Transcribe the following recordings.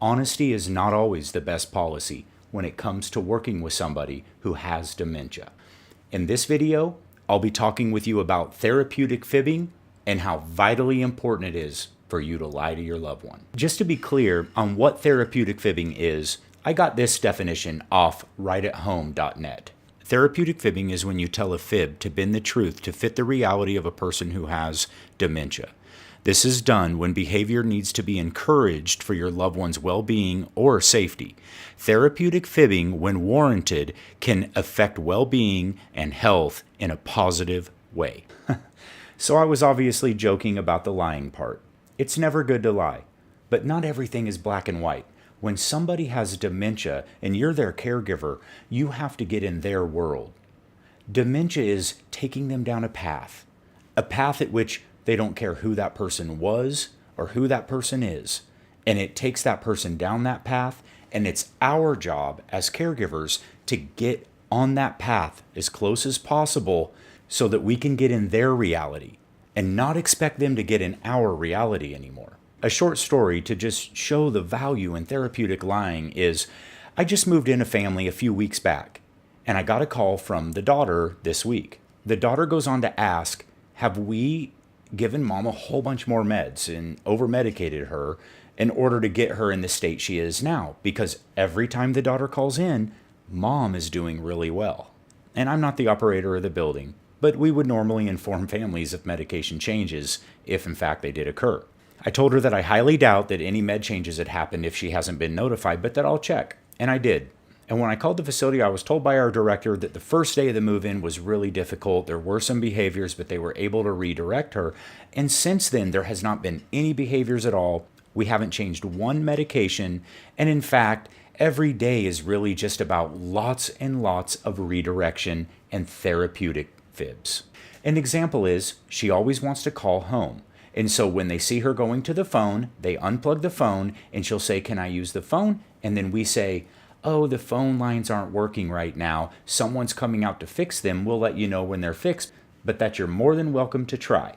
Honesty is not always the best policy when it comes to working with somebody who has dementia. In this video, I'll be talking with you about therapeutic fibbing and how vitally important it is for you to lie to your loved one. Just to be clear on what therapeutic fibbing is, I got this definition off rideathome.net. Therapeutic fibbing is when you tell a fib to bend the truth to fit the reality of a person who has dementia. This is done when behavior needs to be encouraged for your loved one's well-being or safety. Therapeutic fibbing, when warranted, can affect well-being and health in a positive way. So I was obviously joking about the lying part. It's never good to lie, but not everything is black and white. When somebody has dementia and you're their caregiver, you have to get in their world. Dementia is taking them down a path at which they don't care who that person was or who that person is. And it takes that person down that path, and it's our job as caregivers to get on that path as close as possible so that we can get in their reality and not expect them to get in our reality anymore. A short story to just show the value in therapeutic lying is, I just moved in a family a few weeks back, and I got a call from the daughter this week. The daughter goes on to ask, have we given mom a whole bunch more meds and over-medicated her in order to get her in the state she is now? Because every time the daughter calls in, mom is doing really well. And I'm not the operator of the building, but we would normally inform families if medication changes, if in fact they did occur. I told her that I highly doubt that any med changes had happened if she hasn't been notified, but that I'll check. And I did. And when I called the facility, I was told by our director that the first day of the move-in was really difficult. There were some behaviors, but they were able to redirect her. And since then, there has not been any behaviors at all. We haven't changed one medication. And in fact, every day is really just about lots and lots of redirection and therapeutic fibs. An example is, she always wants to call home. And so when they see her going to the phone, they unplug the phone and she'll say, can I use the phone? And then we say, oh, the phone lines aren't working right now. Someone's coming out to fix them. We'll let you know when they're fixed, but that you're more than welcome to try.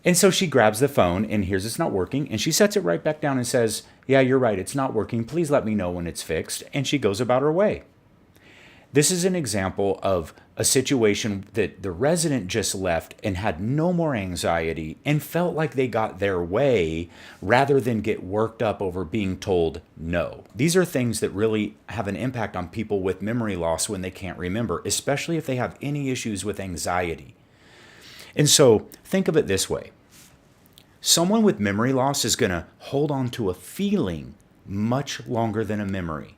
And so she grabs the phone and hears it's not working, and she sets it right back down and says, yeah, you're right, it's not working. Please let me know when it's fixed. And she goes about her way. This is an example of a situation that the resident just left and had no more anxiety and felt like they got their way rather than get worked up over being told no. These are things that really have an impact on people with memory loss when they can't remember, especially if they have any issues with anxiety. And so think of it this way. Someone with memory loss is going to hold on to a feeling much longer than a memory.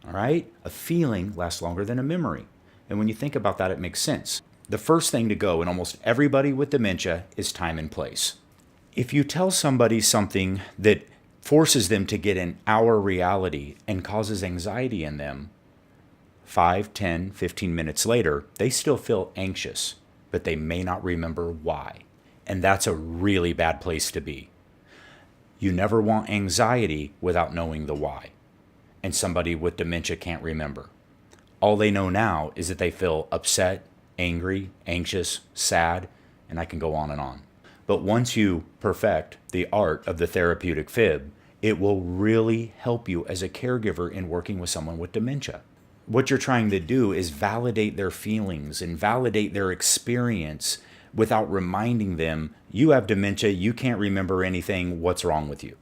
All right? A feeling lasts longer than a memory. And when you think about that, it makes sense. The first thing to go in almost everybody with dementia is time and place. If you tell somebody something that forces them to get in our reality and causes anxiety in them, 5, 10, 15 minutes later, they still feel anxious, but they may not remember why. And that's a really bad place to be. You never want anxiety without knowing the why. And somebody with dementia can't remember. All they know now is that they feel upset, angry, anxious, sad, and I can go on and on. But once you perfect the art of the therapeutic fib, it will really help you as a caregiver in working with someone with dementia. What you're trying to do is validate their feelings and validate their experience without reminding them, you have dementia, you can't remember anything, what's wrong with you?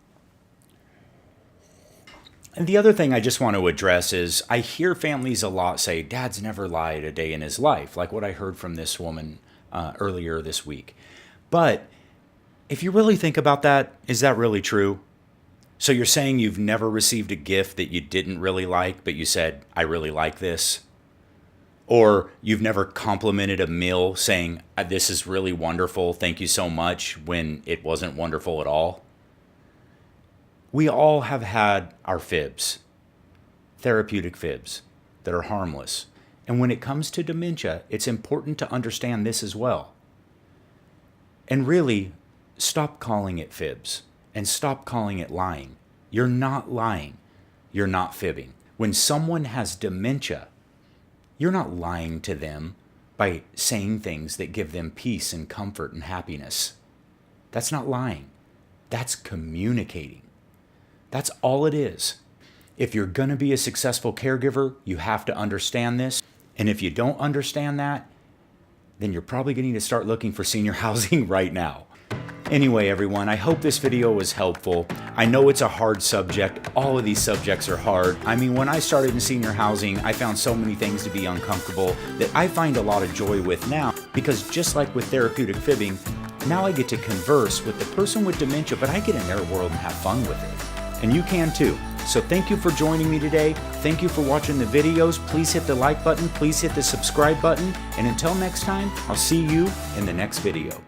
And the other thing I just want to address is I hear families a lot say, Dad's never lied a day in his life, like what I heard from this woman earlier this week. But if you really think about that, is that really true? So you're saying you've never received a gift that you didn't really like, but you said, I really like this? Or you've never complimented a meal saying, this is really wonderful, thank you so much, when it wasn't wonderful at all? We all have had our fibs, therapeutic fibs, that are harmless. And when it comes to dementia, it's important to understand this as well. And really, stop calling it fibs and stop calling it lying. You're not lying. You're not fibbing. When someone has dementia, you're not lying to them by saying things that give them peace and comfort and happiness. That's not lying. That's communicating. That's all it is. If you're going to be a successful caregiver, you have to understand this. And if you don't understand that, then you're probably going to need to start looking for senior housing right now. Anyway, everyone, I hope this video was helpful. I know it's a hard subject. All of these subjects are hard. I mean, when I started in senior housing, I found so many things to be uncomfortable that I find a lot of joy with now, because just like with therapeutic fibbing, now I get to converse with the person with dementia, but I get in their world and have fun with it. And you can too. So thank you for joining me today. Thank you for watching the videos. Please hit the like button. Please hit the subscribe button. And until next time, I'll see you in the next video.